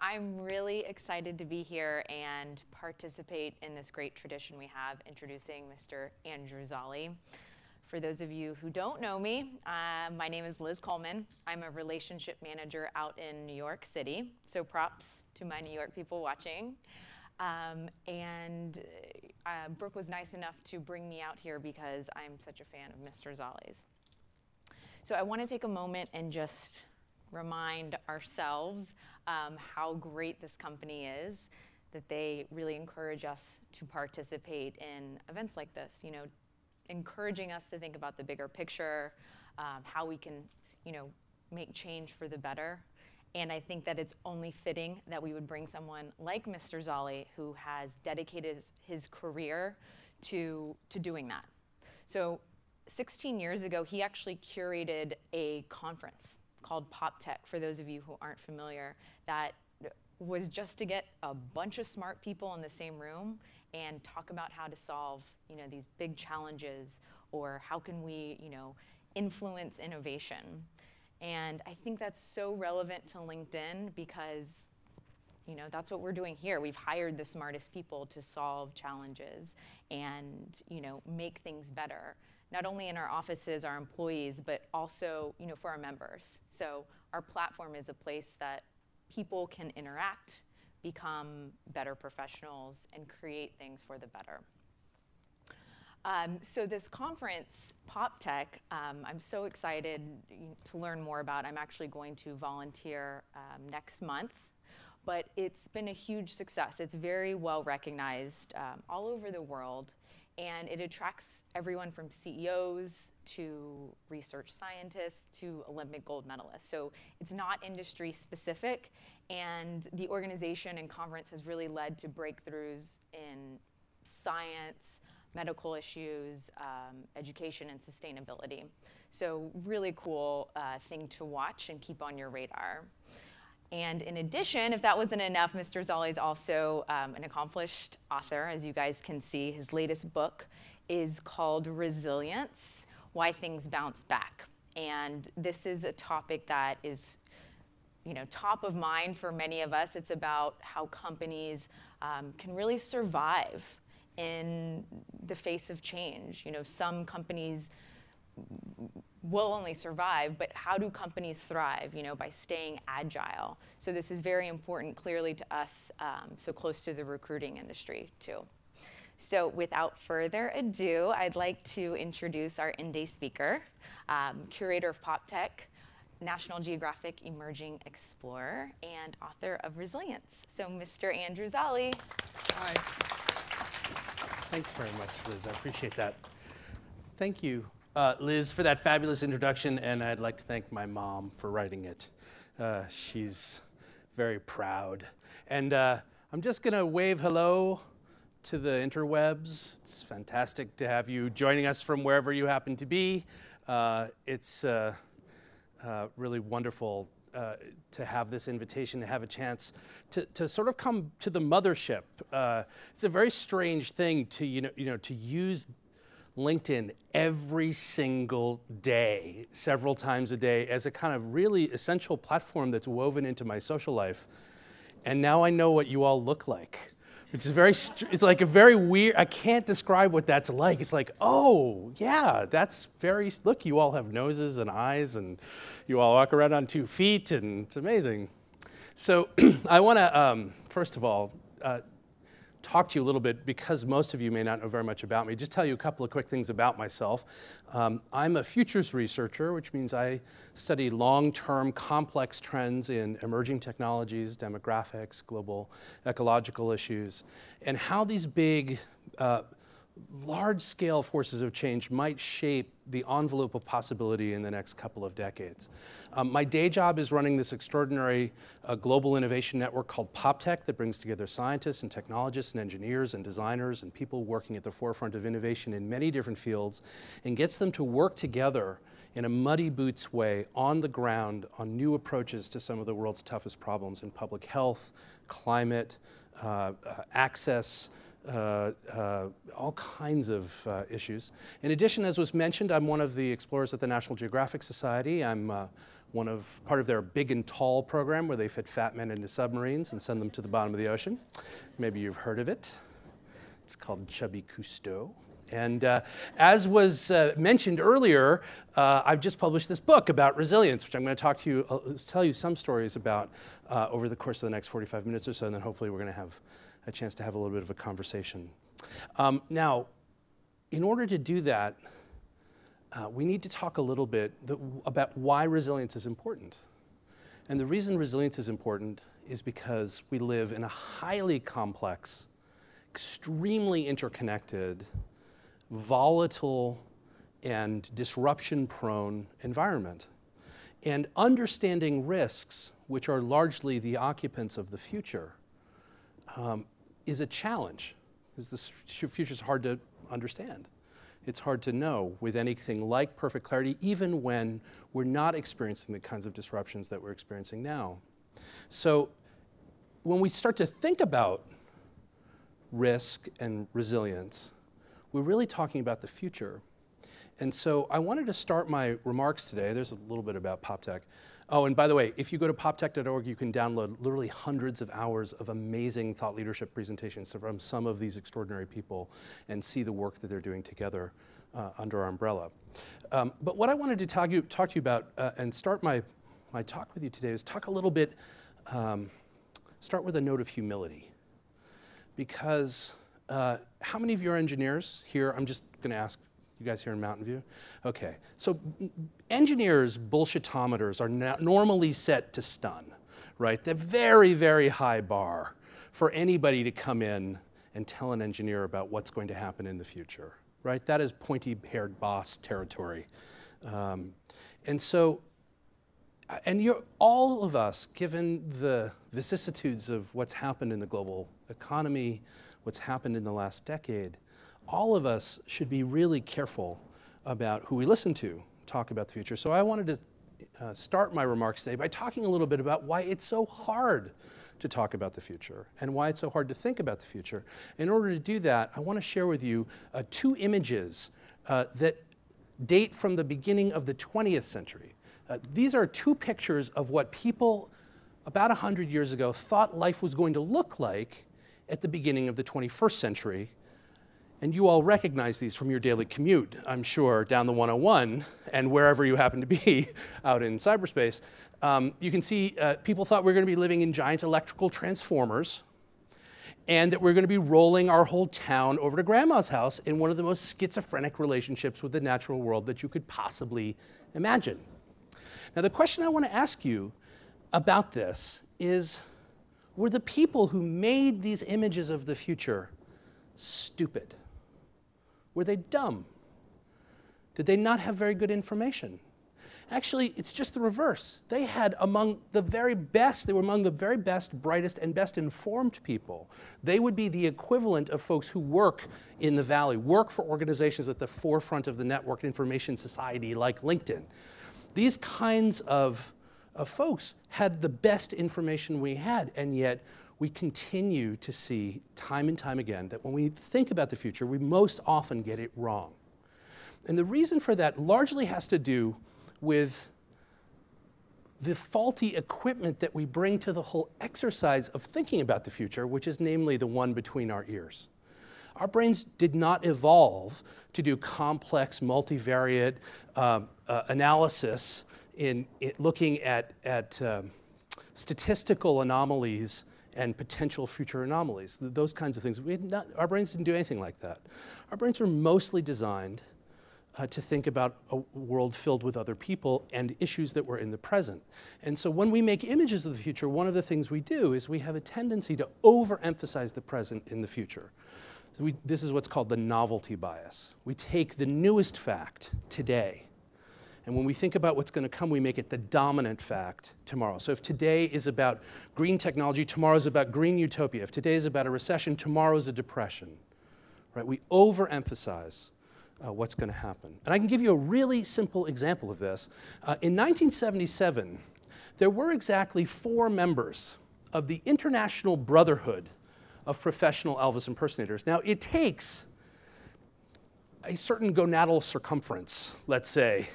I'm really excited to be here and participate in this great tradition we have, introducing Mr. Andrew Zolli. For those of you who don't know me, my name is Liz Coleman. I'm a relationship manager out in New York City, so props to my New York people watching. Brooke was nice enough to bring me out here because I'm such a fan of Mr. Zolli's. So I want to take a moment and just remind ourselves how great this company is, that they really encourage us to participate in events like this, you know, encouraging us to think about the bigger picture, how we can, you know, make change for the better. And I think that it's only fitting that we would bring someone like Mr. Zolli, who has dedicated his career to doing that. So 16 years ago, he actually curated a conference called PopTech, for those of you who aren't familiar, that was just to get a bunch of smart people in the same room and talk about how to solve, you know, these big challenges, or how can we, you know, influence innovation. And I think that's so relevant to LinkedIn because, you know, that's what we're doing here. We've hired the smartest people to solve challenges and, you know, make things better, not only in our offices, our employees, but also, you know, for our members. So our platform is a place that people can interact, become better professionals, and create things for the better. So this conference, PopTech, I'm so excited to learn more about. I'm actually going to volunteer next month, but it's been a huge success. It's very well recognized all over the world, and it attracts everyone from CEOs to research scientists to Olympic gold medalists. So it's not industry specific, and the organization and conference has really led to breakthroughs in science, medical issues, education, and sustainability. So really cool thing to watch and keep on your radar. And in addition, if that wasn't enough, Mr. Zolli is also an accomplished author. As you guys can see, his latest book is called Resilience: Why Things Bounce Back. And this is a topic that is, you know, top of mind for many of us. It's about how companies can really survive in the face of change. You know, some companies will only survive, but how do companies thrive, you know, by staying agile? So this is very important, clearly, to us, so close to the recruiting industry, too. So without further ado, I'd like to introduce our in-day speaker, curator of PopTech, National Geographic Emerging Explorer, and author of Resilience. So Mr. Andrew Zolli. Hi. Thanks very much, Liz. I appreciate that. Thank you, Liz, for that fabulous introduction, and I'd like to thank my mom for writing it. She's very proud. And I'm just going to wave hello to the interwebs. It's fantastic to have you joining us from wherever you happen to be. It's really wonderful to have this invitation, to have a chance to sort of come to the mothership. It's a very strange thing to to use LinkedIn every single day, several times a day, as a kind of really essential platform that's woven into my social life. And now I know what you all look like, which is it's like a very weird, I can't describe what that's like. It's like, oh, yeah, that's very, look, you all have noses and eyes, and you all walk around on 2 feet, and it's amazing. So I want to, first of all, talk to you a little bit, because most of you may not know very much about me, just tell you a couple of quick things about myself. I'm a futures researcher, which means I study long-term complex trends in emerging technologies, demographics, global ecological issues, and how these big, large-scale forces of change might shape the envelope of possibility in the next couple of decades. My day job is running this extraordinary global innovation network called PopTech that brings together scientists and technologists and engineers and designers and people working at the forefront of innovation in many different fields, and gets them to work together in a muddy boots way on the ground on new approaches to some of the world's toughest problems in public health, climate, access, all kinds of issues. In addition, as was mentioned, I'm one of the explorers at the National Geographic Society. I'm part of their Big and Tall program, where they fit fat men into submarines and send them to the bottom of the ocean. Maybe you've heard of it. It's called Chubby Cousteau. And as was mentioned earlier, I've just published this book about resilience, which I'm going to tell you some stories about over the course of the next 45 minutes or so, and then hopefully we're going to have a chance to have a little bit of a conversation. Now, in order to do that, we need to talk a little bit about why resilience is important. And the reason resilience is important is because we live in a highly complex, extremely interconnected, volatile, and disruption-prone environment. And understanding risks, which are largely the occupants of the future, is a challenge, because the future is hard to understand. It's hard to know with anything like perfect clarity, even when we're not experiencing the kinds of disruptions that we're experiencing now. So when we start to think about risk and resilience, we're really talking about the future. And so I wanted to start my remarks today. There's a little bit about PopTech. Oh, and by the way, if you go to poptech.org, you can download literally hundreds of hours of amazing thought leadership presentations from some of these extraordinary people and see the work that they're doing together under our umbrella. But what I wanted to talk to you about and start my talk with you today is talk a little bit, start with a note of humility. Because how many of you are engineers here? I'm just going to ask you guys here in Mountain View. Okay, so engineers' bullshitometers are normally set to stun, right? They're very, very high bar for anybody to come in and tell an engineer about what's going to happen in the future, right? That is pointy-haired boss territory. And all of us, given the vicissitudes of what's happened in the global economy, what's happened in the last decade, all of us should be really careful about who we listen to talk about the future. So I wanted to start my remarks today by talking a little bit about why it's so hard to talk about the future and why it's so hard to think about the future. In order to do that, I want to share with you two images that date from the beginning of the 20th century. These are two pictures of what people about 100 years ago thought life was going to look like at the beginning of the 21st century. And you all recognize these from your daily commute, I'm sure, down the 101 and wherever you happen to be out in cyberspace. You can see people thought we were going to be living in giant electrical transformers and that we're going to be rolling our whole town over to grandma's house in one of the most schizophrenic relationships with the natural world that you could possibly imagine. Now, the question I want to ask you about this is, were the people who made these images of the future stupid? Were they dumb? Did they not have very good information? Actually, it's just the reverse. They had among the very best, they were among the very best, brightest, and best informed people. They would be the equivalent of folks who work in the Valley, work for organizations at the forefront of the networked information society like LinkedIn. These kinds of folks had the best information we had, and yet we continue to see time and time again that when we think about the future, we most often get it wrong. And the reason for that largely has to do with the faulty equipment that we bring to the whole exercise of thinking about the future, which is namely the one between our ears. Our brains did not evolve to do complex, multivariate analysis in looking at statistical anomalies and potential future anomalies, those kinds of things. Our brains didn't do anything like that. Our brains were mostly designed to think about a world filled with other people and issues that were in the present. And so when we make images of the future, one of the things we do is we have a tendency to overemphasize the present in the future. So this is what's called the novelty bias. We take the newest fact today, and when we think about what's going to come, we make it the dominant fact tomorrow. So if today is about green technology, tomorrow is about green utopia. If today is about a recession, tomorrow is a depression. Right? We overemphasize what's going to happen. And I can give you a really simple example of this. In 1977, there were exactly 4 members of the International Brotherhood of Professional Elvis Impersonators. Now, it takes a certain gonadal circumference, let's say,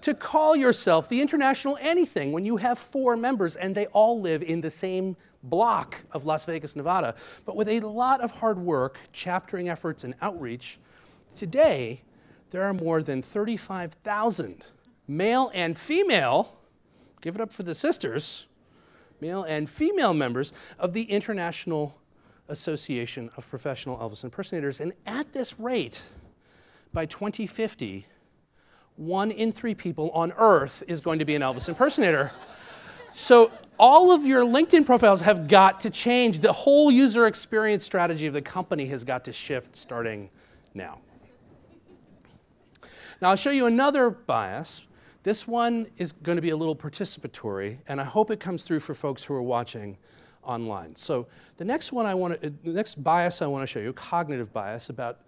to call yourself the International Anything when you have 4 members and they all live in the same block of Las Vegas, Nevada. But with a lot of hard work, chaptering efforts, and outreach, today there are more than 35,000 male and female, give it up for the sisters, male and female members of the International Association of Professional Elvis Impersonators. And at this rate, by 2050, 1 in 3 people on Earth is going to be an Elvis impersonator. So all of your LinkedIn profiles have got to change. The whole user experience strategy of the company has got to shift starting now. Now I'll show you another bias. This one is going to be a little participatory, and I hope it comes through for folks who are watching online. So the next bias I want to show you, cognitive bias about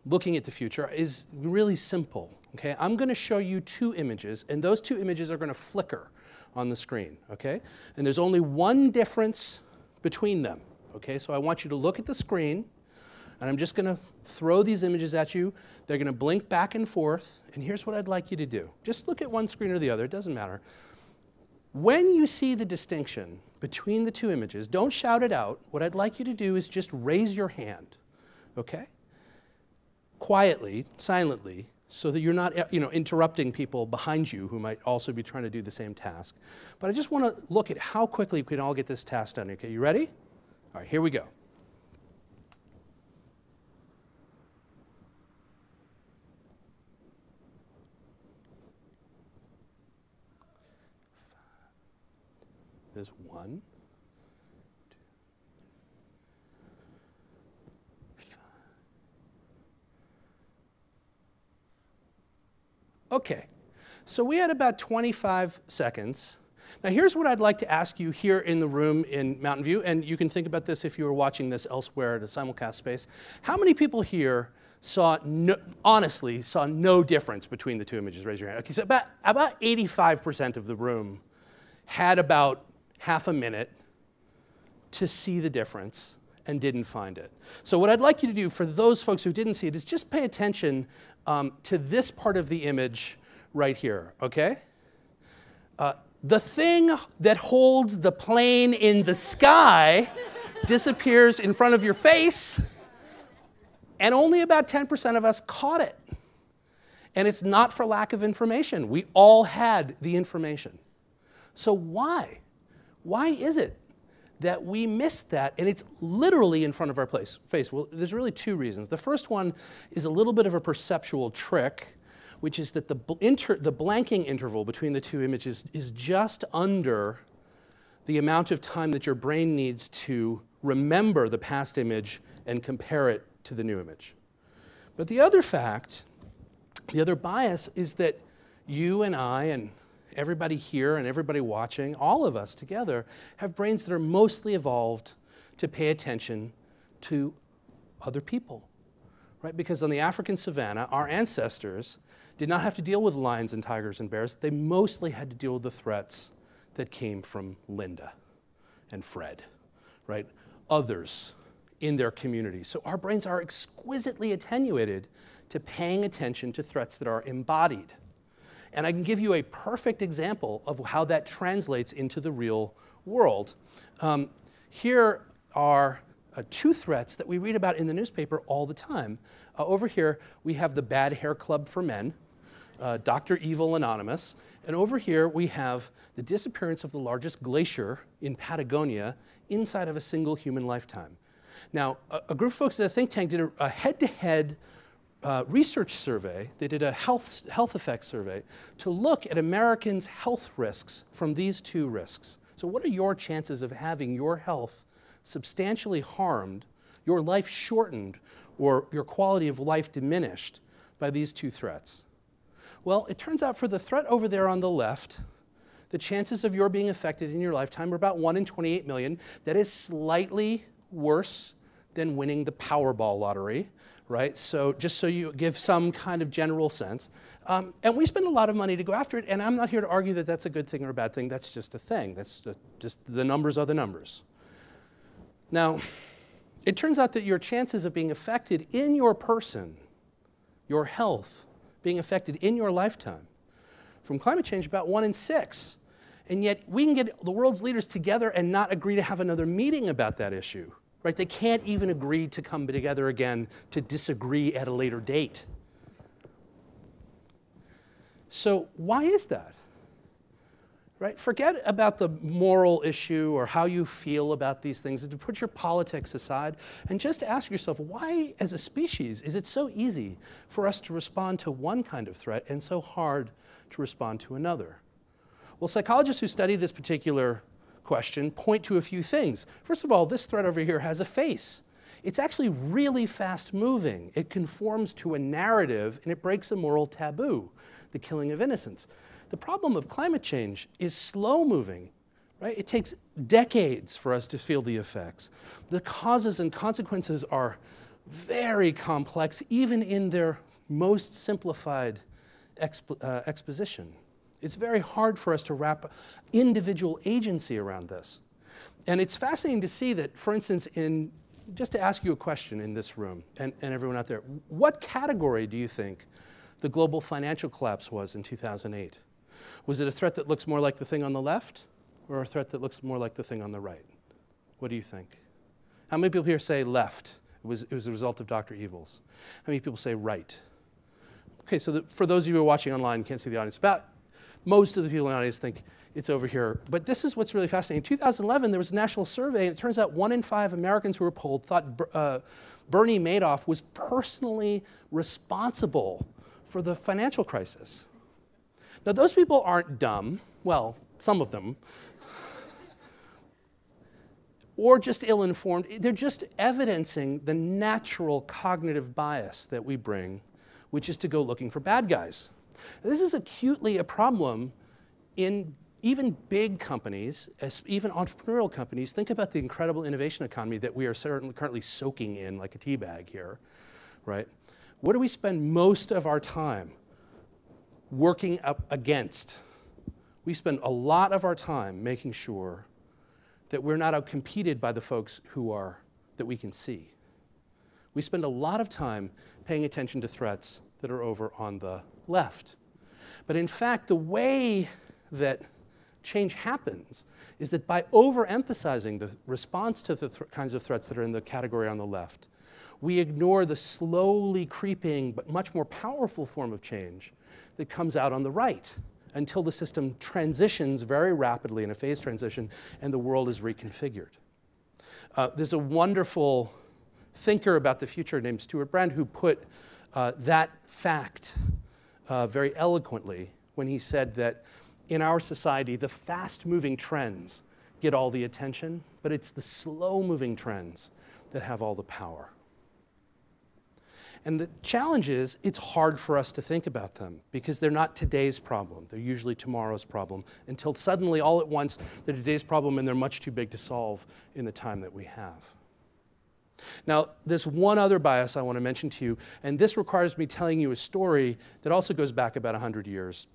looking at the future, is really simple. Okay, I'm going to show you 2 images, and those 2 images are going to flicker on the screen. Okay, and there's only one difference between them. Okay, so I want you to look at the screen, and I'm just going to throw these images at you. They're going to blink back and forth, and here's what I'd like you to do. Just look at one screen or the other, it doesn't matter. When you see the distinction between the 2 images, don't shout it out. What I'd like you to do is just raise your hand, okay? Quietly, silently, so that you're not, interrupting people behind you who might also be trying to do the same task. But I just want to look at how quickly we can all get this task done. Okay, you ready? All right, here we go. There's 1, 2, 5. Okay, so we had about 25 seconds. Now here's what I'd like to ask you here in the room in Mountain View, and you can think about this if you were watching this elsewhere at a simulcast space. How many people here honestly saw no difference between the 2 images? Raise your hand. Okay, so about 85% of the room had about half a minute to see the difference and didn't find it. So what I'd like you to do for those folks who didn't see it is just pay attention to this part of the image right here, okay? The thing that holds the plane in the sky disappears in front of your face, and only about 10% of us caught it. And it's not for lack of information. We all had the information. So why? Why is it that we missed that, and it's literally in front of our face? Well, there's really 2 reasons. The first one is a little bit of a perceptual trick, which is that the blanking interval between the 2 images is just under the amount of time that your brain needs to remember the past image and compare it to the new image. But the other fact, the other bias, is that you and I and everybody here and everybody watching, all of us together, have brains that are mostly evolved to pay attention to other people, right? Because on the African savannah, our ancestors did not have to deal with lions and tigers and bears. They mostly had to deal with the threats that came from Linda and Fred, right? Others in their community. So our brains are exquisitely attenuated to paying attention to threats that are embodied. And I can give you a perfect example of how that translates into the real world. Here are 2 threats that we read about in the newspaper all the time. Over here, we have the Bad Hair Club for Men, Dr. Evil Anonymous. And over here, we have the disappearance of the largest glacier in Patagonia inside of a single human lifetime. Now, a group of folks at a think tank did a head-to-head research survey. They did a health effects survey to look at Americans' health risks from these 2 risks. So what are your chances of having your health substantially harmed, your life shortened, or your quality of life diminished by these 2 threats? Well, it turns out for the threat over there on the left, the chances of your being affected in your lifetime are about 1 in 28 million. That is slightly worse than winning the Powerball lottery, right? So just so you give some kind of general sense. And we spend a lot of money to go after it, and I'm not here to argue that that's a good thing or a bad thing. That's just a thing. That's just the numbers are the numbers. Now, it turns out that your chances of being affected in your person, your health, being affected in your lifetime, from climate change, about 1 in 6. And yet we can get the world's leaders together and not agree to have another meeting about that issue. Right? They can't even agree to come together again to disagree at a later date. So why is that? Right? Forget about the moral issue or how you feel about these things, and to put your politics aside and just ask yourself, why as a species is it so easy for us to respond to one kind of threat and so hard to respond to another? Well, psychologists who study this particular question point to a few things. First of all, this threat over here has a face. It's actually really fast moving. It conforms to a narrative and it breaks a moral taboo, the killing of innocents. The problem of climate change is slow moving, right? It takes decades for us to feel the effects. The causes and consequences are very complex, even in their most simplified exposition. It's very hard for us to wrap individual agency around this. And it's fascinating to see that, for instance, just to ask you a question in this room and everyone out there, what category do you think the global financial collapse was in 2008? Was it a threat that looks more like the thing on the left or a threat that looks more like the thing on the right? What do you think? How many people here say left? It was a result of Dr. Evils. How many people say right? Okay, so for those of you who are watching online, can't see the audience, most of the people in the audience think it's over here. But this is what's really fascinating. In 2011, there was a national survey, and it turns out 1 in 5 Americans who were polled thought Bernie Madoff was personally responsible for the financial crisis. Now, those people aren't dumb. Well, some of them. Or just ill-informed. They're just evidencing the natural cognitive bias that we bring, which is to go looking for bad guys. This is acutely a problem in even big companies, even entrepreneurial companies. Think about the incredible innovation economy that we are currently soaking in like a tea bag here, right? What do we spend most of our time working up against? We spend a lot of our time making sure that we're not outcompeted by the folks that we can see. We spend a lot of time paying attention to threats that are over on the left. But in fact, the way that change happens is that by overemphasizing the response to the kinds of threats that are in the category on the left, we ignore the slowly creeping but much more powerful form of change that comes out on the right until the system transitions very rapidly in a phase transition and the world is reconfigured. There's a wonderful thinker about the future named Stuart Brand who put that fact very eloquently when he said that in our society, the fast-moving trends get all the attention, but it's the slow-moving trends that have all the power. And the challenge is, it's hard for us to think about them because they're not today's problem. They're usually tomorrow's problem until suddenly, all at once, they're today's problem and they're much too big to solve in the time that we have. Now, there's one other bias I want to mention to you, and this requires me telling you a story that also goes back about 100 years.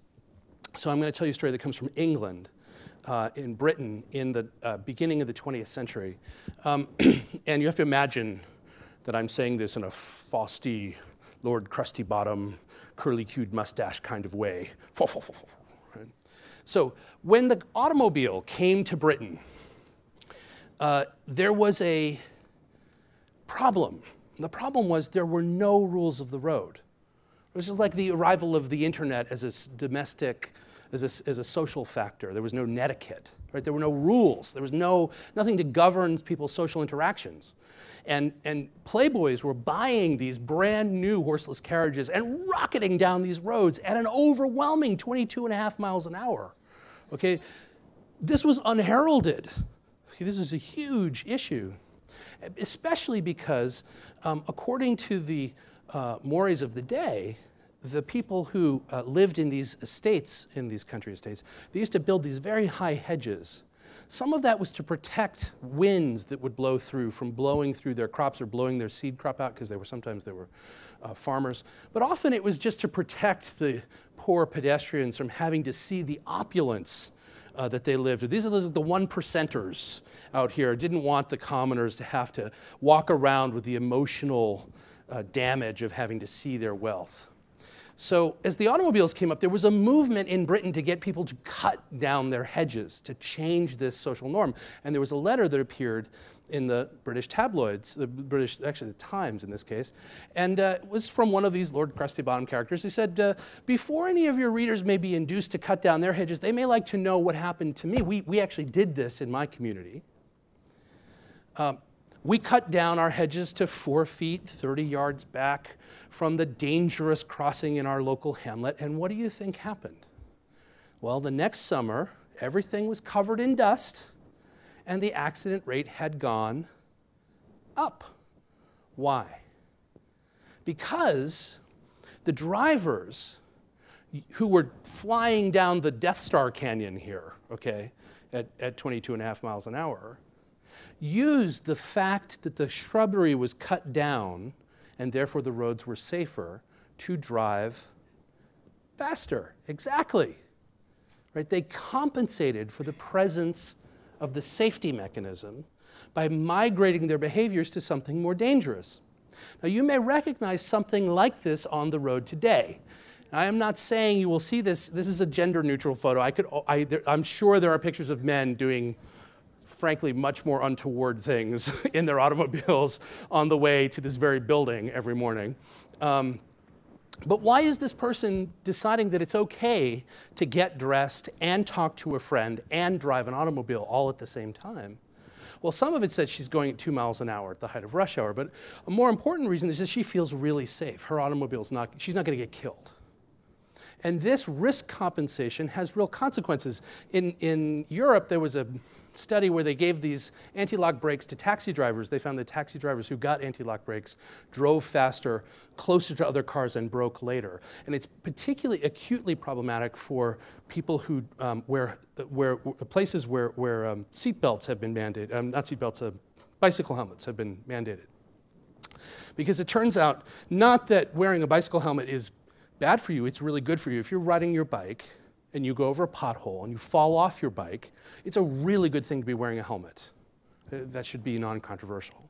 So I'm going to tell you a story that comes from England, in Britain, in the beginning of the 20th century. And you have to imagine that I'm saying this in a frosty, Lord Crusty Bottom, curly-cued mustache kind of way. Right? So when the automobile came to Britain, there was a problem. The problem was there were no rules of the road. This is like the arrival of the internet as a domestic, as a social factor. There was no netiquette, right? There were no rules. There was nothing to govern people's social interactions. And playboys were buying these brand new horseless carriages and rocketing down these roads at an overwhelming 22.5 miles an hour. Okay, this was unheralded. Okay, this is a huge issue, especially because, according to the mores of the day, the people who lived in these estates, in these country estates, they used to build these very high hedges. Some of that was to protect winds that would blow through from blowing through their crops or blowing their seed crop out, because sometimes they were farmers. But often it was just to protect the poor pedestrians from having to see the opulence that they lived with. These are the 1%ers out here. Didn't want the commoners to have to walk around with the emotional damage of having to see their wealth. So as the automobiles came up, there was a movement in Britain to get people to cut down their hedges, to change this social norm. And there was a letter that appeared in the British tabloids, actually the Times in this case, and it was from one of these Lord Crusty Bottom characters. He said, before any of your readers may be induced to cut down their hedges, they may like to know what happened to me. We actually did this in my community. We cut down our hedges to 4 feet, 30 yards back from the dangerous crossing in our local hamlet, and what do you think happened? Well, the next summer, everything was covered in dust, and the accident rate had gone up. Why? Because the drivers who were flying down the Death Star Canyon here, okay, at 22.5 miles an hour, used the fact that the shrubbery was cut down and therefore the roads were safer to drive faster. Exactly. Right? They compensated for the presence of the safety mechanism by migrating their behaviors to something more dangerous. Now, you may recognize something like this on the road today. I am not saying you will see this. This is a gender-neutral photo. I'm sure there are pictures of men doing, frankly, much more untoward things in their automobiles on the way to this very building every morning. But why is this person deciding that it's okay to get dressed and talk to a friend and drive an automobile all at the same time? Well, some of it says she's going at 2 miles an hour at the height of rush hour, but a more important reason is that she feels really safe. Her automobile's she's not going to get killed. And this risk compensation has real consequences. In Europe, there was a study where they gave these anti-lock brakes to taxi drivers. They found that taxi drivers who got anti-lock brakes drove faster, closer to other cars, and broke later. And it's particularly acutely problematic for people who places where seatbelts have been mandated, not seatbelts, bicycle helmets have been mandated. Because it turns out not that wearing a bicycle helmet is bad for you, it's really good for you. If you're riding your bike and you go over a pothole and you fall off your bike, it's a really good thing to be wearing a helmet. That should be non-controversial.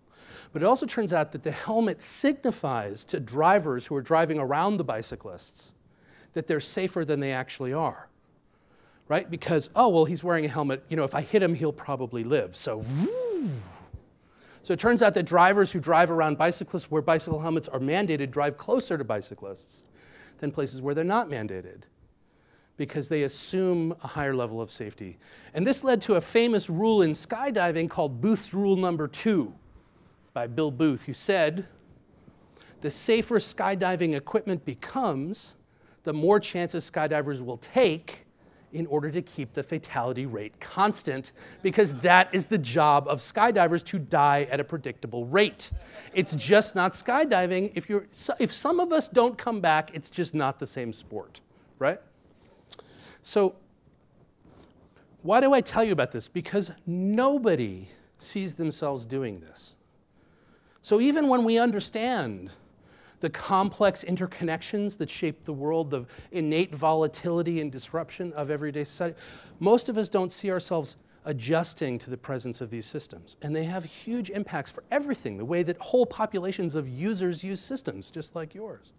But it also turns out that the helmet signifies to drivers who are driving around the bicyclists that they're safer than they actually are, right? Because, oh, well, he's wearing a helmet. You know, if I hit him, he'll probably live. So it turns out that drivers who drive around bicyclists where bicycle helmets are mandated drive closer to bicyclists than places where they're not mandated, because they assume a higher level of safety. And this led to a famous rule in skydiving called Booth's Rule Number 2 by Bill Booth, who said, the safer skydiving equipment becomes, the more chances skydivers will take in order to keep the fatality rate constant, because that is the job of skydivers, to die at a predictable rate. It's just not skydiving. If some of us don't come back, it's just not the same sport, right? So why do I tell you about this? Because nobody sees themselves doing this. So even when we understand the complex interconnections that shape the world, the innate volatility and disruption of everyday society, most of us don't see ourselves adjusting to the presence of these systems. And they have huge impacts for everything, the way that whole populations of users use systems, just like yours.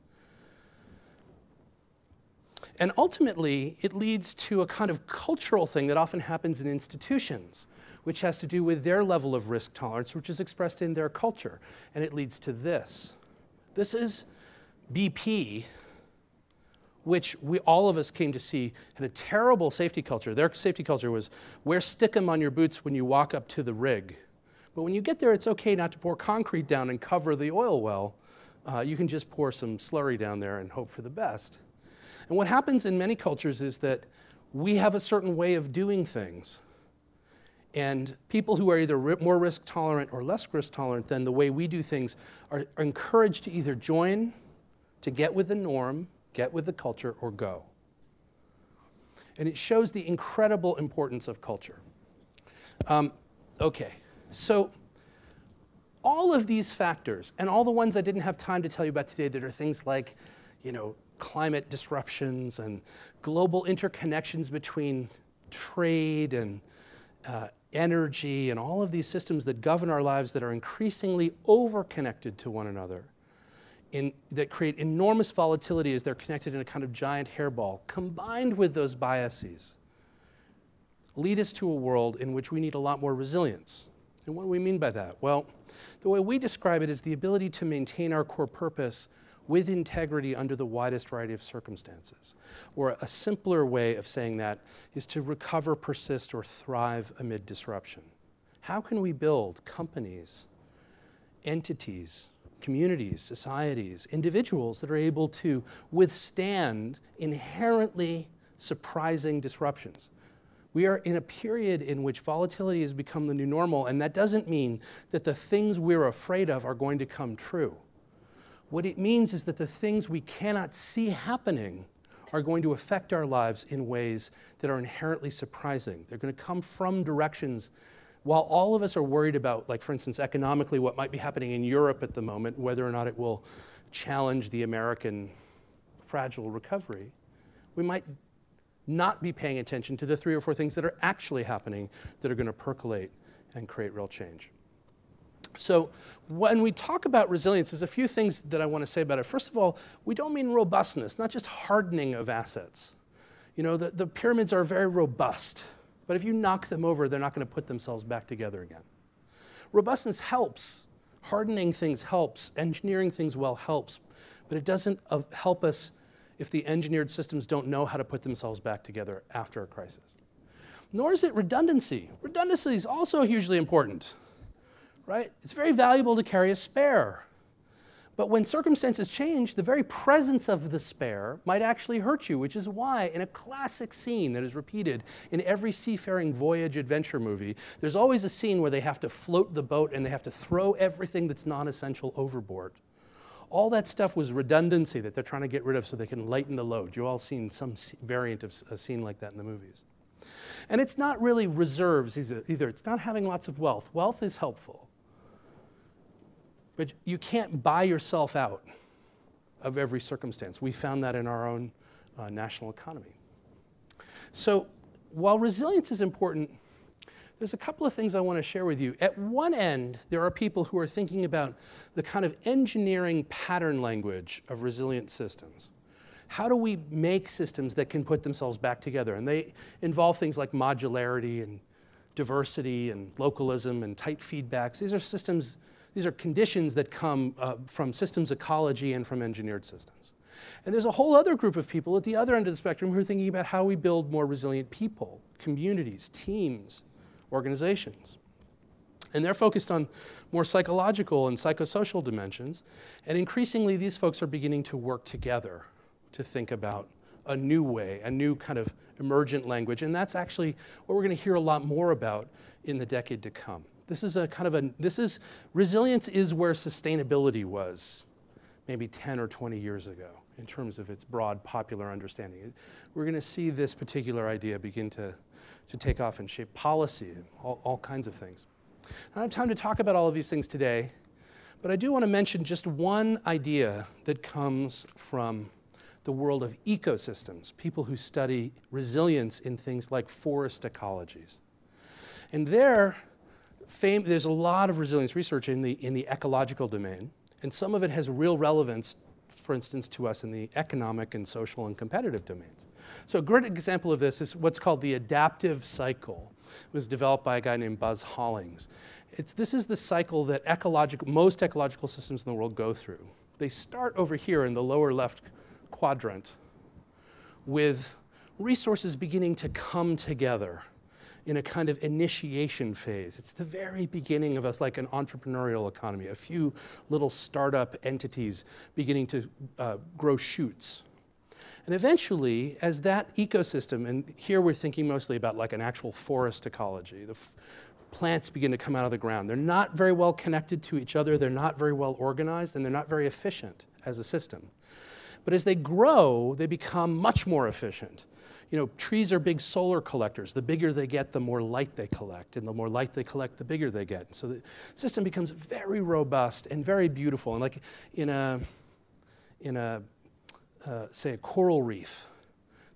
And ultimately, it leads to a kind of cultural thing that often happens in institutions, which has to do with their level of risk tolerance, which is expressed in their culture. And it leads to this. This is BP, which all of us came to see had a terrible safety culture. Their safety culture was wear stickum on your boots when you walk up to the rig. But when you get there, it's okay not to pour concrete down and cover the oil well. You can just pour some slurry down there and hope for the best. And what happens in many cultures is that we have a certain way of doing things. And people who are either more risk tolerant or less risk tolerant than the way we do things are encouraged to either join, to get with the norm, get with the culture, or go. And it shows the incredible importance of culture. Okay, so all of these factors, and all the ones I didn't have time to tell you about today that are things like, climate disruptions and global interconnections between trade and energy and all of these systems that govern our lives that are increasingly over-connected to one another, that create enormous volatility as they're connected in a kind of giant hairball, combined with those biases, lead us to a world in which we need a lot more resilience. And what do we mean by that? Well, the way we describe it is the ability to maintain our core purpose with integrity under the widest variety of circumstances. Or a simpler way of saying that is to recover, persist, or thrive amid disruption. How can we build companies, entities, communities, societies, individuals that are able to withstand inherently surprising disruptions? We are in a period in which volatility has become the new normal, and that doesn't mean that the things we're afraid of are going to come true. What it means is that the things we cannot see happening are going to affect our lives in ways that are inherently surprising. They're going to come from directions. While all of us are worried about, like for instance, economically, what might be happening in Europe at the moment, whether or not it will challenge the American fragile recovery, we might not be paying attention to the 3 or 4 things that are actually happening that are going to percolate and create real change. So when we talk about resilience, there's a few things that I want to say about it. First of all, we don't mean robustness, not just hardening of assets. You know, the pyramids are very robust, but if you knock them over, they're not going to put themselves back together again. Robustness helps. Hardening things helps. Engineering things well helps. But it doesn't help us if the engineered systems don't know how to put themselves back together after a crisis. Nor is it redundancy. Redundancy is also hugely important, right? It's very valuable to carry a spare. But when circumstances change, the very presence of the spare might actually hurt you, which is why in a classic scene that is repeated in every seafaring voyage adventure movie, there's always a scene where they have to float the boat and they have to throw everything that's non-essential overboard. All that stuff was redundancy that they're trying to get rid of so they can lighten the load. You've all seen some variant of a scene like that in the movies. And it's not really reserves either. It's not having lots of wealth. Wealth is helpful. But you can't buy yourself out of every circumstance. We found that in our own national economy. So while resilience is important, there's a couple of things I want to share with you. At one end, there are people who are thinking about the kind of engineering pattern language of resilient systems. How do we make systems that can put themselves back together? And they involve things like modularity and diversity and localism and tight feedbacks. These are systems, these are conditions that come from systems ecology and from engineered systems. And there's a whole other group of people at the other end of the spectrum who are thinking about how we build more resilient people, communities, teams, organizations. And they're focused on more psychological and psychosocial dimensions. And increasingly, these folks are beginning to work together to think about a new way, a new kind of emergent language. And that's actually what we're going to hear a lot more about in the decade to come. This is a kind of resilience is where sustainability was maybe 10 or 20 years ago in terms of its broad popular understanding. We're going to see this particular idea begin to take off and shape policy, all kinds of things. I don't have time to talk about all of these things today, but I do want to mention just one idea that comes from the world of ecosystems, people who study resilience in things like forest ecologies. And there's a lot of resilience research in the ecological domain, and some of it has real relevance, for instance, to us in the economic and social and competitive domains. So a great example of this is what's called the adaptive cycle. It was developed by a guy named Buzz Hollings. This is the cycle that most ecological systems in the world go through. They start over here in the lower left quadrant with resources beginning to come together in a kind of initiation phase. It's the very beginning of like an entrepreneurial economy, a few little startup entities beginning to grow shoots. And eventually, as that ecosystem, and here we're thinking mostly about like an actual forest ecology, the plants begin to come out of the ground. They're not very well connected to each other, they're not very well organized, and they're not very efficient as a system. But as they grow, they become much more efficient. You know, trees are big solar collectors. The bigger they get, the more light they collect. And the more light they collect, the bigger they get. So the system becomes very robust and very beautiful. And like say a coral reef,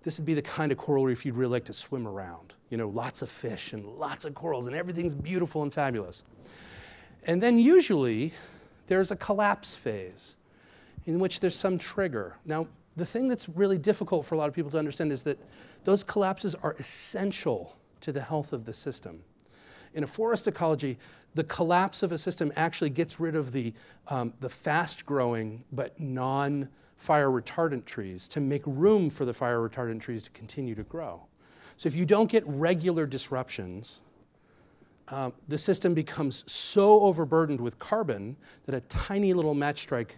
this would be the kind of coral reef you'd really like to swim around. You know, lots of fish and lots of corals, and everything's beautiful and fabulous. And then usually, there's a collapse phase in which there's some trigger. Now, the thing that's really difficult for a lot of people to understand is that those collapses are essential to the health of the system. In a forest ecology, the collapse of a system actually gets rid of the fast-growing but non-fire retardant trees to make room for the fire retardant trees to continue to grow. So if you don't get regular disruptions, the system becomes so overburdened with carbon that a tiny little match strike,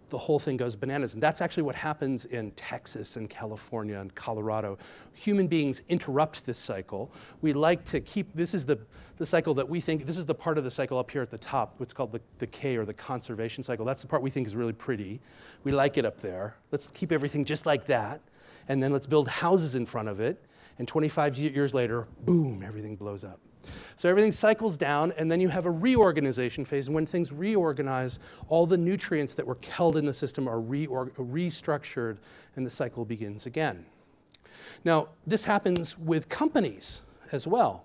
the whole thing goes bananas. And that's actually what happens in Texas and California and Colorado. Human beings interrupt this cycle. We like to keep, this is the cycle that we think, this is the part of the cycle up here at the top, what's called the K, or the conservation cycle. That's the part we think is really pretty. We like it up there. Let's keep everything just like that. And then let's build houses in front of it. And 25 years later, boom, everything blows up. So everything cycles down, and then you have a reorganization phase. And when things reorganize, all the nutrients that were held in the system are restructured, and the cycle begins again. Now, this happens with companies as well.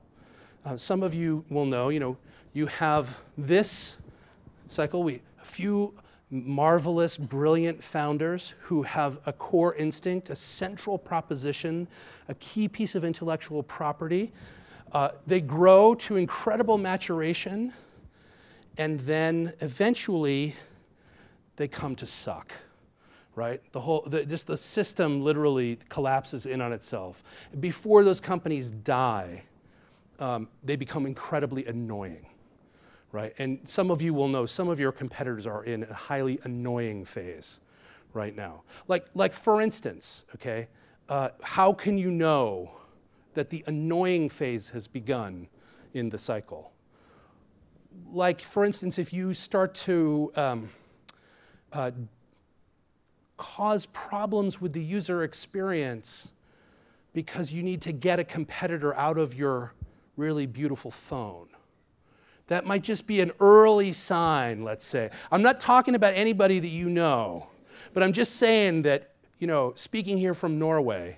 Some of you will know, you have this cycle. A few marvelous, brilliant founders who have a core instinct, a central proposition, a key piece of intellectual property. They grow to incredible maturation, and then eventually they come to suck, right? Just the system literally collapses in on itself. Before those companies die, they become incredibly annoying, right? And some of you will know, some of your competitors are in a highly annoying phase right now. Like for instance, okay, how can you know that the annoying phase has begun in the cycle? Like, for instance, if you start to cause problems with the user experience because you need to get a competitor out of your really beautiful phone. That might just be an early sign, let's say. I'm not talking about anybody that you know, but I'm just saying that, speaking here from Norway,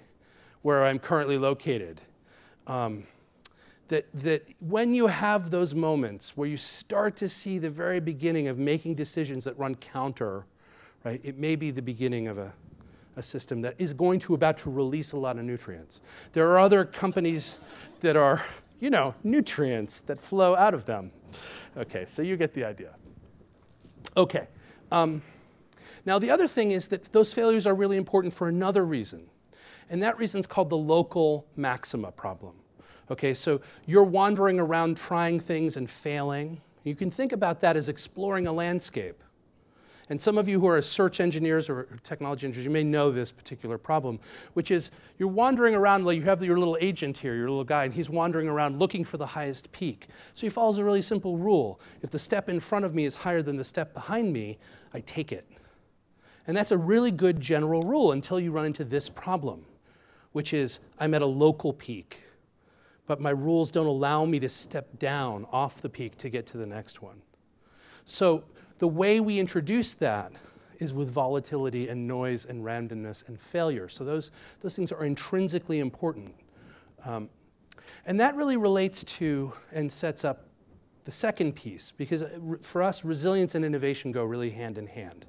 where I'm currently located, that when you have those moments where you start to see the very beginning of making decisions that run counter, right, it may be the beginning of a system that is about to release a lot of nutrients. There are other companies that are, nutrients that flow out of them. Okay, so you get the idea. Okay. Now the other thing is that those failures are really important for another reason. And that reason is called the local maxima problem. Okay, so you're wandering around trying things and failing. You can think about that as exploring a landscape. And some of you who are search engineers or technology engineers, you may know this particular problem, which is you're wandering around, like you have your little agent here, your little guy, and he's wandering around looking for the highest peak. So he follows a really simple rule. If the step in front of me is higher than the step behind me, I take it. And that's a really good general rule until you run into this problem, which is I'm at a local peak, but my rules don't allow me to step down off the peak to get to the next one. So the way we introduce that is with volatility and noise and randomness and failure. So those things are intrinsically important. And that really relates to and sets up the second piece, because for us, resilience and innovation go really hand in hand.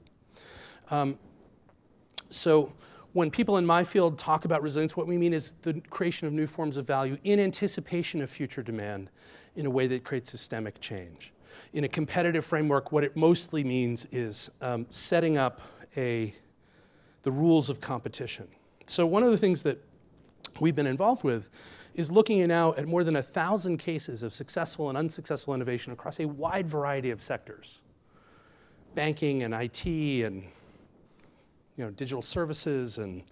So when people in my field talk about resilience, what we mean is the creation of new forms of value in anticipation of future demand in a way that creates systemic change. In a competitive framework, what it mostly means is setting up the rules of competition. So one of the things that we've been involved with is looking now at more than 1,000 cases of successful and unsuccessful innovation across a wide variety of sectors. Banking and IT and digital services and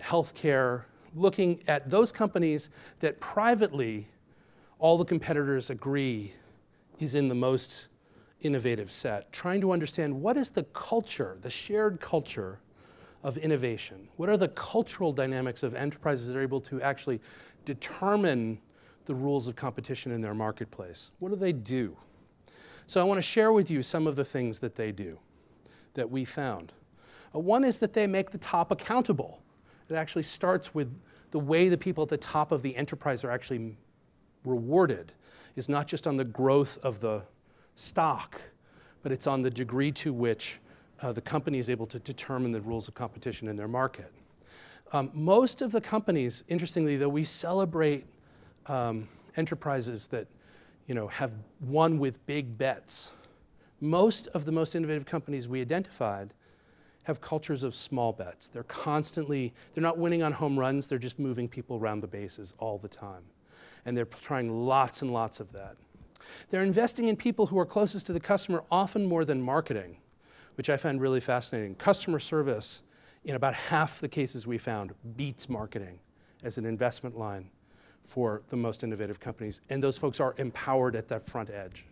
healthcare, looking at those companies that privately all the competitors agree is in the most innovative set, trying to understand what is the culture, the shared culture of innovation? What are the cultural dynamics of enterprises that are able to actually determine the rules of competition in their marketplace? What do they do? So I want to share with you some of the things that they do, that we found. One is that they make the top accountable. It actually starts with the way the people at the top of the enterprise are actually rewarded. Is not just on the growth of the stock, but it's on the degree to which the company is able to determine the rules of competition in their market. Most of the companies, interestingly, though, we celebrate enterprises that have won with big bets. Most of the most innovative companies we identified have cultures of small bets. They're not winning on home runs, they're just moving people around the bases all the time. And they're trying lots and lots of that. They're investing in people who are closest to the customer, often more than marketing, which I find really fascinating. Customer service, in about half the cases we found, beats marketing as an investment line for the most innovative companies. And those folks are empowered at that front edge.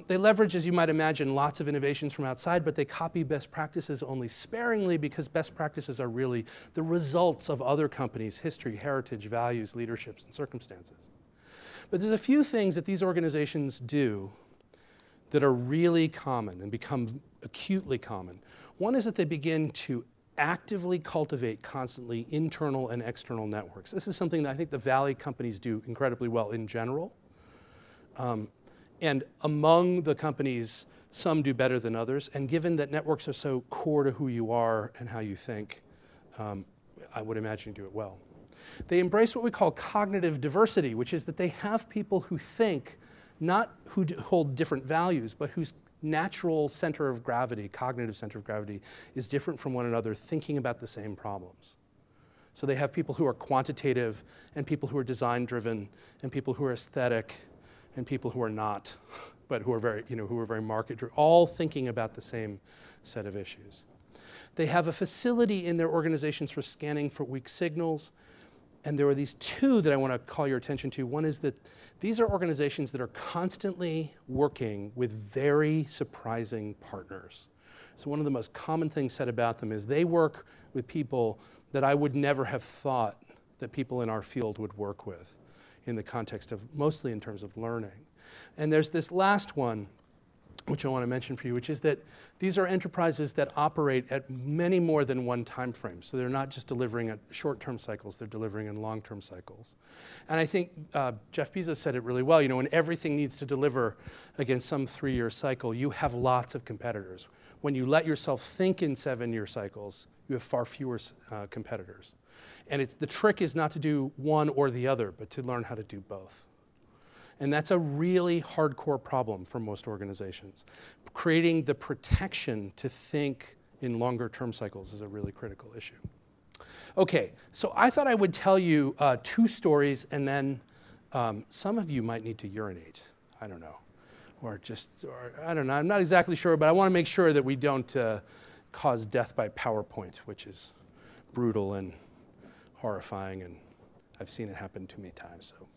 They leverage, as you might imagine, lots of innovations from outside, but they copy best practices only sparingly because best practices are really the results of other companies' history, heritage, values, leaderships, and circumstances. But there's a few things that these organizations do that are really common and become acutely common. One is that they begin to actively cultivate constantly internal and external networks. This is something that I think the Valley companies do incredibly well in general. And among the companies, some do better than others. And given that networks are so core to who you are and how you think, I would imagine you do it well. They embrace what we call cognitive diversity, which is that they have people who think, not who hold different values, but whose natural center of gravity, cognitive center of gravity, is different from one another, thinking about the same problems. So they have people who are quantitative, and people who are design-driven, and people who are aesthetic, and people who are not, but who are very market-driven, all thinking about the same set of issues. They have a facility in their organizations for scanning for weak signals, and there are these two that I want to call your attention to. One is that these are organizations that are constantly working with very surprising partners. So one of the most common things said about them is they work with people that I would never have thought that people in our field would work with, in the context of, mostly in terms of learning. And there's this last one, which I want to mention for you, which is that these are enterprises that operate at many more than one time frame. So they're not just delivering at short-term cycles, they're delivering in long-term cycles. And I think Jeff Bezos said it really well, when everything needs to deliver against some 3-year cycle, you have lots of competitors. When you let yourself think in 7-year cycles, you have far fewer competitors. And the trick is not to do one or the other, but to learn how to do both. And that's a really hardcore problem for most organizations. Creating the protection to think in longer term cycles is a really critical issue. Okay, so I thought I would tell you 2 stories, and then some of you might need to urinate. I don't know. Or I don't know, I'm not exactly sure, but I want to make sure that we don't cause death by PowerPoint, which is brutal and horrifying, and I've seen it happen too many times. So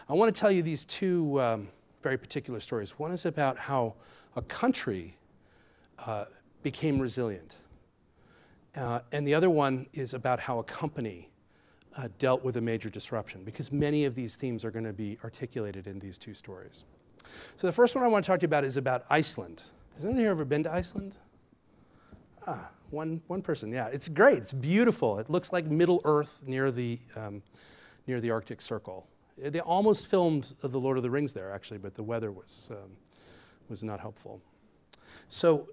I want to tell you these 2 very particular stories. One is about how a country became resilient. And the other one is about how a company dealt with a major disruption, because many of these themes are going to be articulated in these 2 stories. So the first one I want to talk to you about is about Iceland. Has anyone here ever been to Iceland? One person, yeah. It's great. It's beautiful. It looks like Middle Earth near the Arctic Circle. They almost filmed The Lord of the Rings there, actually, but the weather was not helpful. So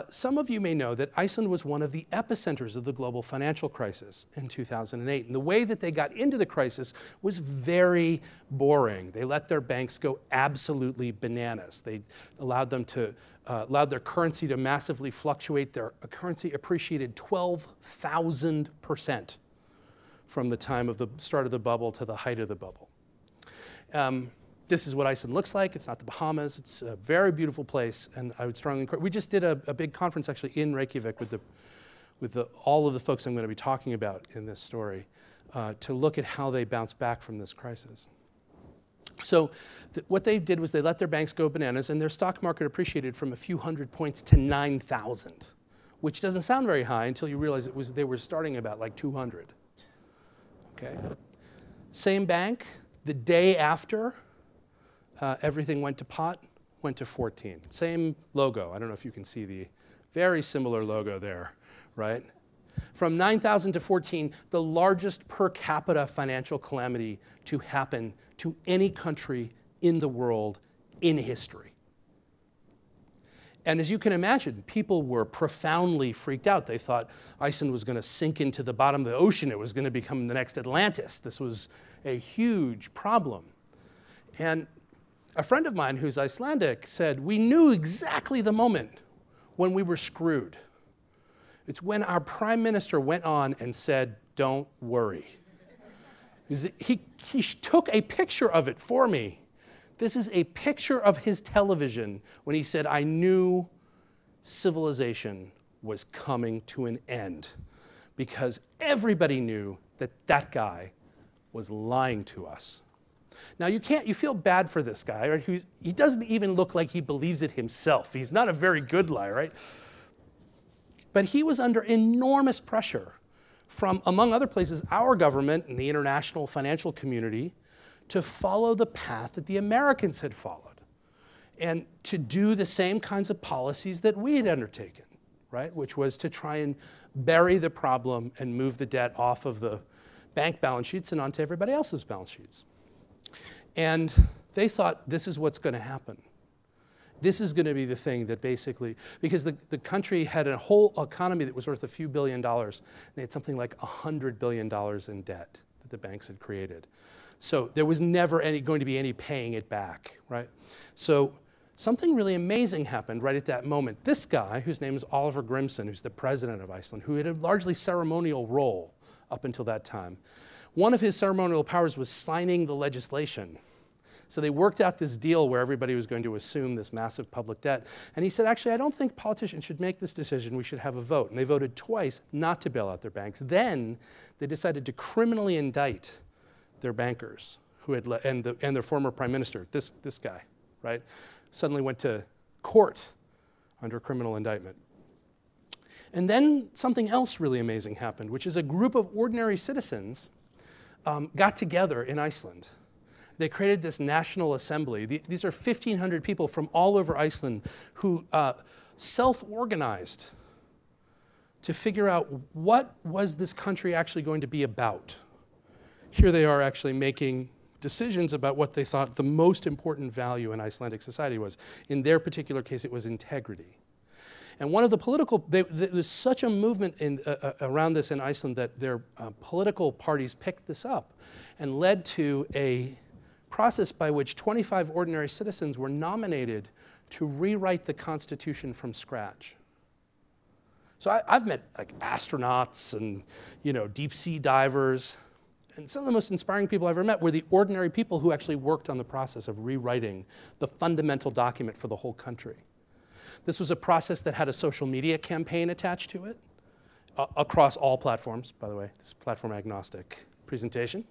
some of you may know that Iceland was one of the epicenters of the global financial crisis in 2008. And the way that they got into the crisis was very boring. They let their banks go absolutely bananas. They allowed their currency to massively fluctuate. Their currency appreciated 12,000% from the time of the start of the bubble to the height of the bubble. This is what Iceland looks like. It's not the Bahamas. It's a very beautiful place, and I would strongly encourage. We just did a big conference actually in Reykjavik with all of the folks I'm going to be talking about in this story to look at how they bounced back from this crisis. So what they did was they let their banks go bananas, and their stock market appreciated from a few hundred points to 9,000, which doesn't sound very high until you realize they were starting about like 200. Okay. Same bank, the day after everything went to pot, went to 14. Same logo. I don't know if you can see the very similar logo there, right? From 9,000 to 14, the largest per capita financial calamity to happen to any country in the world in history. And as you can imagine, people were profoundly freaked out. They thought Iceland was going to sink into the bottom of the ocean. It was going to become the next Atlantis. This was a huge problem. And a friend of mine who's Icelandic said, we knew exactly the moment when we were screwed. It's when our prime minister went on and said, don't worry. He took a picture of it for me. This is a picture of his television when he said, I knew civilization was coming to an end because everybody knew that that guy was lying to us. Now you feel bad for this guy, right? He doesn't even look like he believes it himself. He's not a very good liar, right? But he was under enormous pressure from, among other places, our government and the international financial community to follow the path that the Americans had followed and to do the same kinds of policies that we had undertaken, right? Which was to try and bury the problem and move the debt off of the bank balance sheets and onto everybody else's balance sheets. And they thought this is what's going to happen. This is going to be the thing that basically, because the country had a whole economy that was worth a few $1 billion, and they had something like $100 billion in debt that the banks had created. So there was never going to be any paying it back, right? So something really amazing happened right at that moment. This guy, whose name is Oliver Grimson, who's the president of Iceland, who had a largely ceremonial role up until that time, one of his ceremonial powers was signing the legislation. So they worked out this deal where everybody was going to assume this massive public debt. And he said, actually, I don't think politicians should make this decision. We should have a vote. And they voted twice not to bail out their banks. Then they decided to criminally indict their bankers who had and their former prime minister, this guy, right, suddenly went to court under criminal indictment. And then something else really amazing happened, which is a group of ordinary citizens got together in Iceland. They created this national assembly. These are 1,500 people from all over Iceland who self-organized to figure out what was this country actually going to be about. Here they are actually making decisions about what they thought the most important value in Icelandic society was. In their particular case, it was integrity. And one of the political, there's such a movement around this in Iceland that their political parties picked this up and led to a process by which 25 ordinary citizens were nominated to rewrite the Constitution from scratch. So I've met like astronauts and deep sea divers. And some of the most inspiring people I've ever met were the ordinary people who actually worked on the process of rewriting the fundamental document for the whole country. This was a process that had a social media campaign attached to it, across all platforms, by the way. This is platform agnostic presentation.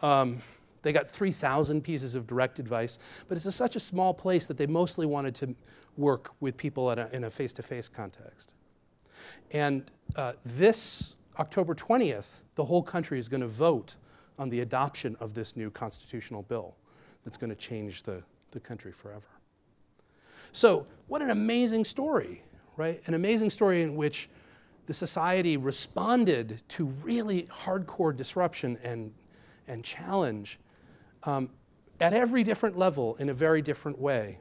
They got 3,000 pieces of direct advice, but it's such a small place that they mostly wanted to work with people in a face-to-face context. And this October 20th, the whole country is going to vote on the adoption of this new constitutional bill that's going to change the country forever. So what an amazing story, right? An amazing story in which the society responded to really hardcore disruption and challenge at every different level in a very different way.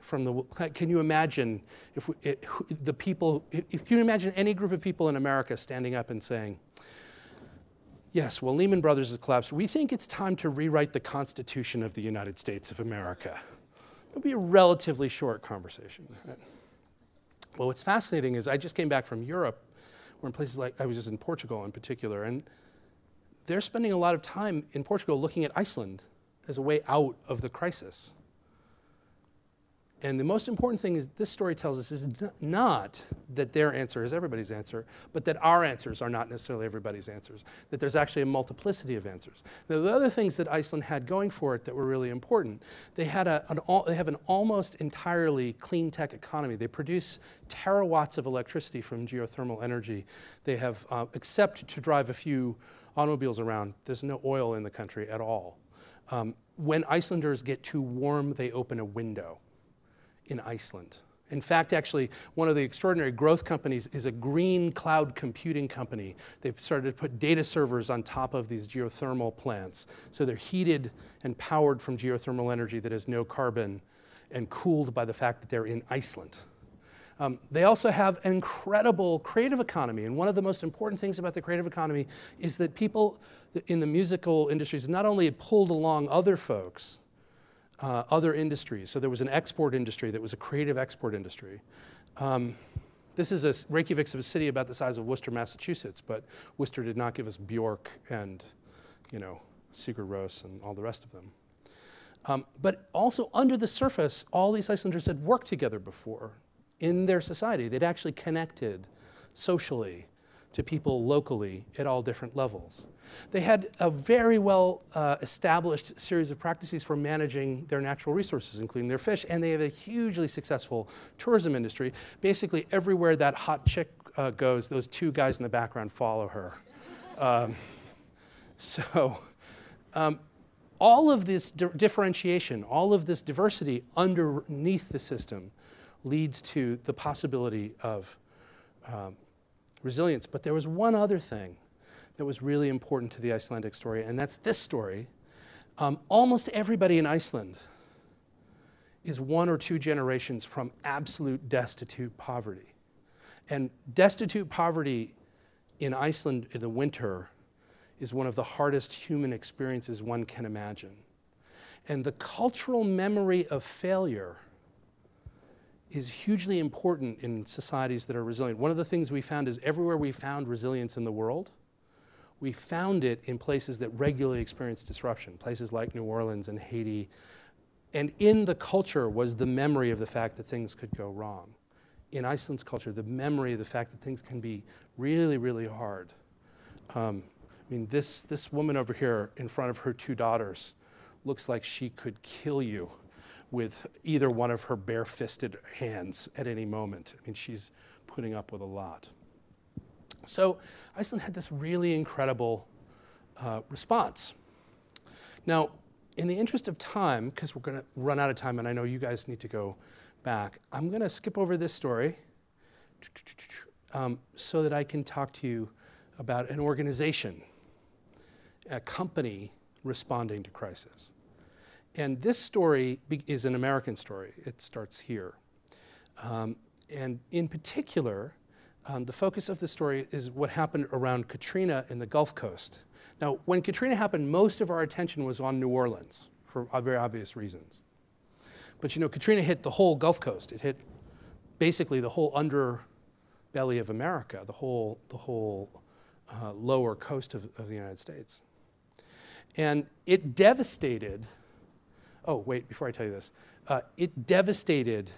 Can you imagine if you imagine any group of people in America standing up and saying, yes, well, Lehman Brothers has collapsed. We think it's time to rewrite the Constitution of the United States of America. It'll be a relatively short conversation. Right? Well, what's fascinating is I just came back from Europe, where in places like, I was just in Portugal in particular, and they're spending a lot of time in Portugal looking at Iceland as a way out of the crisis. And the most important thing is this story tells us is not that their answer is everybody's answer, but that our answers are not necessarily everybody's answers, that there's actually a multiplicity of answers. Now, the other things that Iceland had going for it that were really important, they have an almost entirely clean tech economy. They produce terawatts of electricity from geothermal energy. They have, except to drive a few automobiles around, there's no oil in the country at all. When Icelanders get too warm, they open a window in Iceland. In fact, actually, one of the extraordinary growth companies is a green cloud computing company. They've started to put data servers on top of these geothermal plants. So they're heated and powered from geothermal energy that has no carbon and cooled by the fact that they're in Iceland. They also have an incredible creative economy, and one of the most important things about the creative economy is that people in the musical industries not only pulled along other folks, other industries. So there was an export industry that was a creative export industry. Reykjavik's a city about the size of Worcester, Massachusetts, but Worcester did not give us Bjork and, Sigur Rós and all the rest of them. But also under the surface, all these Icelanders had worked together before in their society. They'd actually connected socially to people locally at all different levels. They had a very well established series of practices for managing their natural resources, including their fish, and they have a hugely successful tourism industry. Basically, everywhere that hot chick goes, those two guys in the background follow her. All of this differentiation, all of this diversity underneath the system leads to the possibility of resilience. But there was one other thing that was really important to the Icelandic story, and that's this story. Almost everybody in Iceland is 1 or 2 generations from absolute destitute poverty. And destitute poverty in Iceland in the winter is one of the hardest human experiences one can imagine. And the cultural memory of failure is hugely important in societies that are resilient. One of the things we found is everywhere we found resilience in the world, we found it in places that regularly experience disruption, places like New Orleans and Haiti. And in the culture was the memory of the fact that things could go wrong. In Iceland's culture, the memory of the fact that things can be really, really hard. This woman over here in front of her 2 daughters looks like she could kill you with either one of her bare-fisted hands at any moment. She's putting up with a lot. So Iceland had this really incredible response. Now, in the interest of time, because we're going to run out of time and I know you guys need to go back, I'm going to skip over this story so that I can talk to you about an organization, a company responding to crisis. And this story is an American story. It starts here. And in particular, the focus of the story is what happened around Katrina in the Gulf Coast. Now, when Katrina happened, most of our attention was on New Orleans for very obvious reasons. But Katrina hit the whole Gulf Coast. It hit basically the whole underbelly of America, the whole lower coast of the United States. And it devastated, before I tell you this, it devastated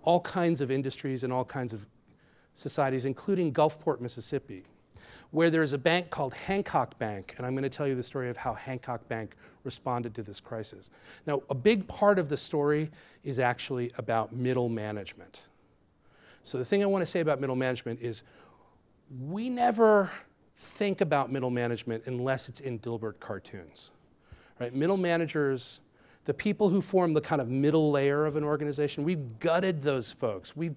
all kinds of industries and all kinds of societies, including Gulfport, Mississippi, where there's a bank called Hancock Bank, and I'm going to tell you the story of how Hancock Bank responded to this crisis. Now, a big part of the story is actually about middle management. So the thing I want to say about middle management is we never think about middle management unless it's in Dilbert cartoons, right? Middle managers, the people who form the kind of middle layer of an organization, we've gutted those folks. We've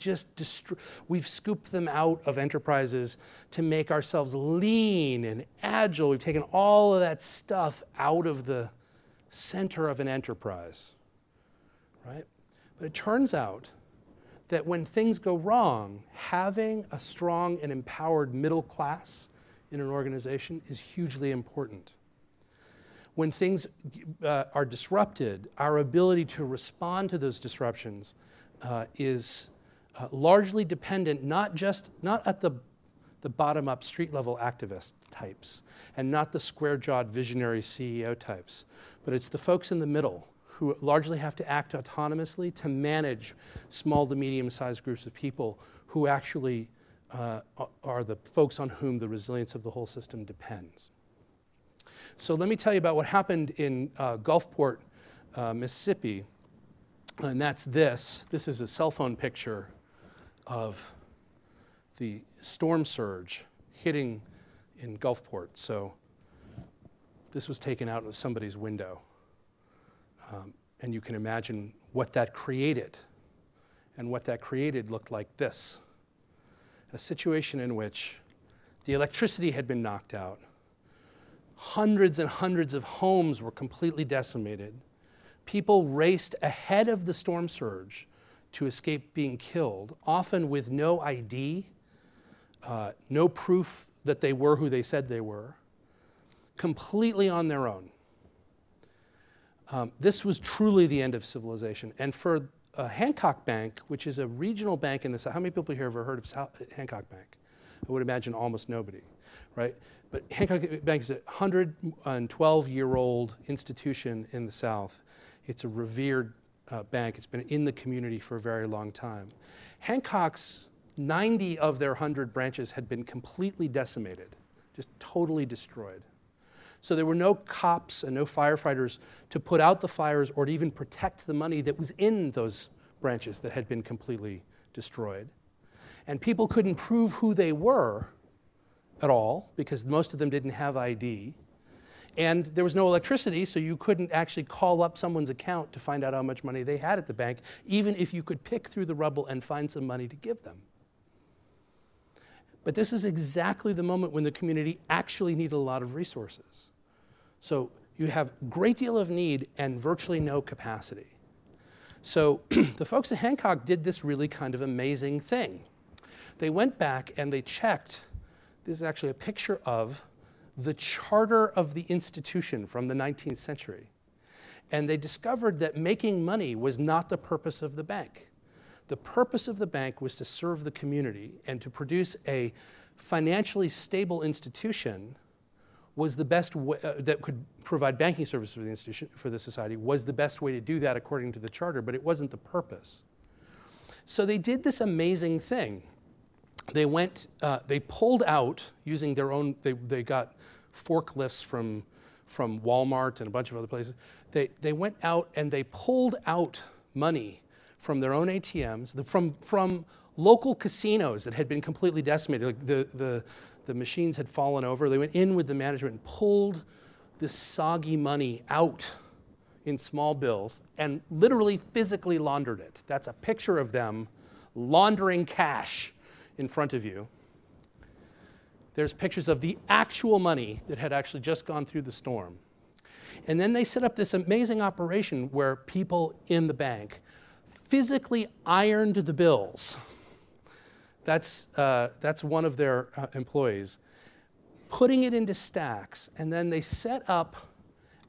scooped them out of enterprises to make ourselves lean and agile. We've taken all of that stuff out of the center of an enterprise, right? But it turns out that when things go wrong, having a strong and empowered middle class in an organization is hugely important. When things are disrupted, our ability to respond to those disruptions is largely dependent not at the bottom-up street-level activist types and not the square-jawed visionary CEO types, but it's the folks in the middle who largely have to act autonomously to manage small to medium-sized groups of people who actually are the folks on whom the resilience of the whole system depends. So let me tell you about what happened in Gulfport, Mississippi, and that's this. This is a cell phone picture of the storm surge hitting in Gulfport. So this was taken out of somebody's window. And you can imagine what that created. And what that created looked like this. A situation in which the electricity had been knocked out. Hundreds and hundreds of homes were completely decimated. People raced ahead of the storm surge to escape being killed, often with no ID, no proof that they were who they said they were, completely on their own. This was truly the end of civilization. And for Hancock Bank, which is a regional bank in the South, how many people here have ever heard of Hancock Bank? I would imagine almost nobody, right? But Hancock Bank is a 112-year-old institution in the South. It's a revered bank. It's been in the community for a very long time. Hancock's 90 of their 100 branches had been completely decimated, just totally destroyed. So there were no cops and no firefighters to put out the fires or to even protect the money that was in those branches that had been completely destroyed. And people couldn't prove who they were at all because most of them didn't have ID. And there was no electricity, so you couldn't actually call up someone's account to find out how much money they had at the bank, even if you could pick through the rubble and find some money to give them. But this is exactly the moment when the community actually needed a lot of resources. So you have a great deal of need and virtually no capacity. So the folks at Hancock did this really kind of amazing thing. They went back and they checked, this is actually a picture of the charter of the institution from the 19th century. And they discovered that making money was not the purpose of the bank. The purpose of the bank was to serve the community, and to produce a financially stable institution was the best way, that could provide banking services for the institution, for the society, was the best way to do that according to the charter, but it wasn't the purpose. So they did this amazing thing. They went, they pulled out using their own, they got forklifts from Walmart and a bunch of other places. They went out and they pulled out money from their own ATMs, from local casinos that had been completely decimated. Like the machines had fallen over. They went in with the management and pulled this soggy money out in small bills and literally physically laundered it. That's a picture of them laundering cash in front of you. There's pictures of the actual money that had actually just gone through the storm. And then they set up this amazing operation where people in the bank physically ironed the bills. That's one of their employees, putting it into stacks, and then they set up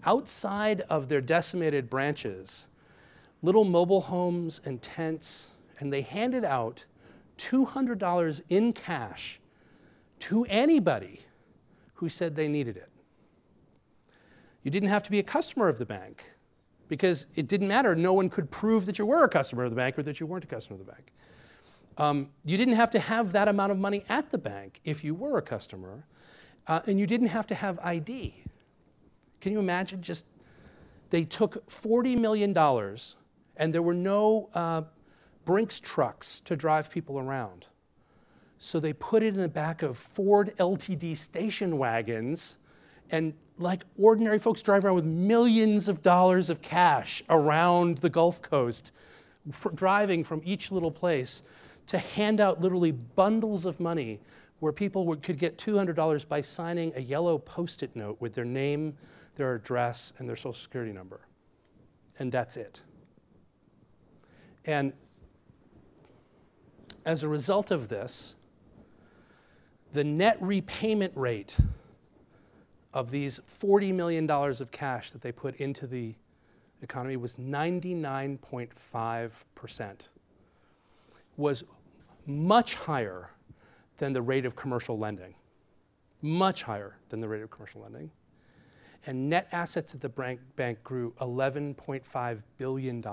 outside of their decimated branches little mobile homes and tents, and they handed out $200 in cash to anybody who said they needed it. You didn't have to be a customer of the bank, because it didn't matter. No one could prove that you were a customer of the bank or that you weren't a customer of the bank. You didn't have to have that amount of money at the bank if you were a customer, and you didn't have to have ID. Can you imagine? Just, they took $40 million, and there were no Brinks trucks to drive people around. So they put it in the back of Ford LTD station wagons, and like ordinary folks drive around with millions of dollars of cash around the Gulf Coast, driving from each little place to hand out literally bundles of money where people could get $200 by signing a yellow Post-it note with their name, their address, and their social security number. And that's it. And as a result of this, the net repayment rate of these $40 million of cash that they put into the economy was 99.5%, was much higher than the rate of commercial lending, much higher than the rate of commercial lending. And net assets at the bank grew $11.5 billion.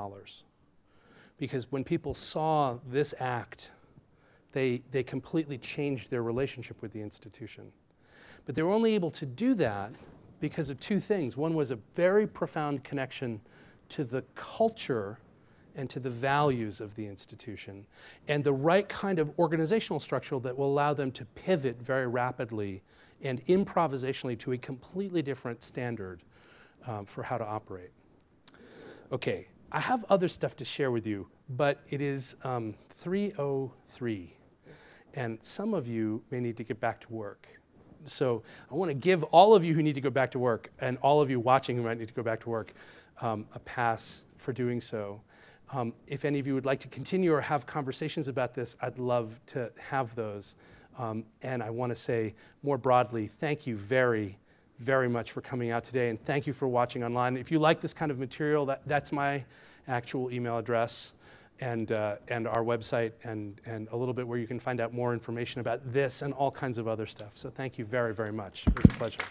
Because when people saw this act, they completely changed their relationship with the institution. But they were only able to do that because of two things. One was a very profound connection to the culture and to the values of the institution, and the right kind of organizational structure that will allow them to pivot very rapidly and improvisationally to a completely different standard for how to operate. Okay, I have other stuff to share with you, but it is 3:03, and some of you may need to get back to work. So I want to give all of you who need to go back to work, and all of you watching who might need to go back to work, a pass for doing so. If any of you would like to continue or have conversations about this, I'd love to have those. And I want to say more broadly, thank you very, very much for coming out today, and thank you for watching online. If you like this kind of material, that's my actual email address, and our website, and a little bit where you can find out more information about this and all kinds of other stuff. So thank you very, very much. It was a pleasure.